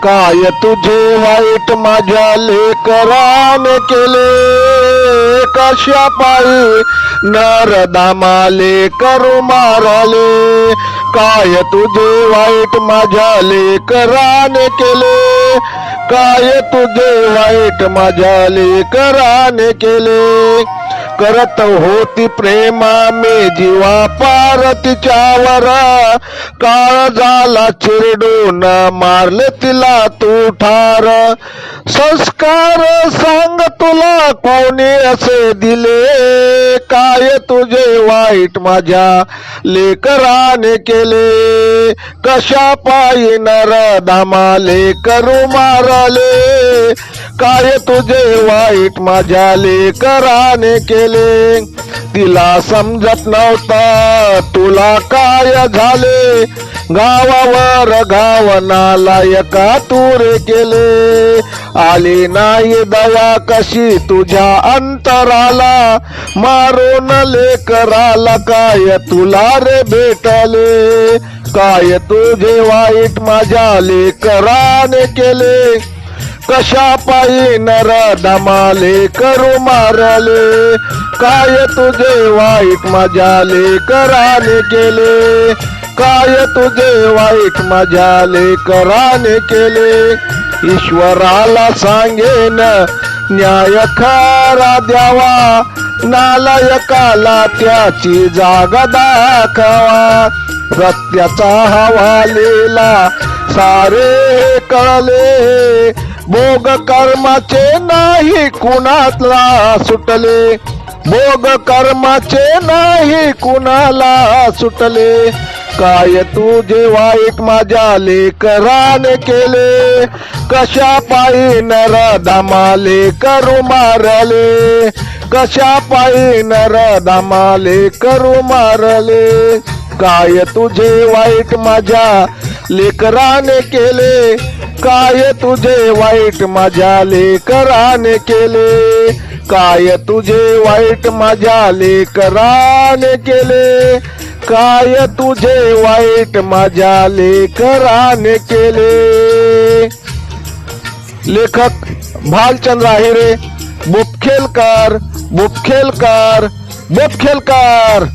काय तुझे वाईट माझ्या लेकराने केले, कशा पायी नरधामाले करू मारले. काय तुझे वाईट माझ्या लेकराने केले, काय तुझे वाईट माझ्या लेकराने केले. करत होती प्रेमा मी जीवा पार तिच्यावर, काळ झाला चिरडून मारले तिला तू ठार. संस्कार सांग तुला कोणी असे दिले, काय तुझे वाईट माझ्या लेकराने केले. कशा पायी नरधामाले करू मारले, काय तुझे वाईट माझ्या लेकराने केले. तिला समजत नव्हता तुला काय झाले, गावावर गाव नालायका तुरे केले. आली नाही दया कशी तुझ्या अंतराला, मारून लेकराला काय तुला रे भेटले. काय तुझे वाईट माझ्या लेकराने केले, कशा पायी नरधामाले करू मारले. काय तुझे वाईट माझ्या लेकराने केले, काय तुझे वाईट माझ्या लेकराने केले. ईश्वराला सांगेन न्याय खरा द्यावा, नालायकाला त्याची जागा दाखवा. सत्याचा हवालेला सारे कळले, भोग कर्माचे नाही कुणाला सुटले, भोग कर्माचे नाही कुणाला सुटले. काय तुझे वाईट माझ्या लेकराने केले, कशा पायी नरधामाले करू मारले, कशा पायी नरधामाले करू मारले. काय तुझे वाईट माझ्या लेकराने केले, काय तुझे वाईट माझ्या लेकराने केले, काय तुझे वाईट माझ्या लेकराने केले, काय तुझे वाईट माझ्या लेकराने केले. लेखक भालचंद्र आहिरे, बुपखेलकर बुपखेलकर बुपखेलकर.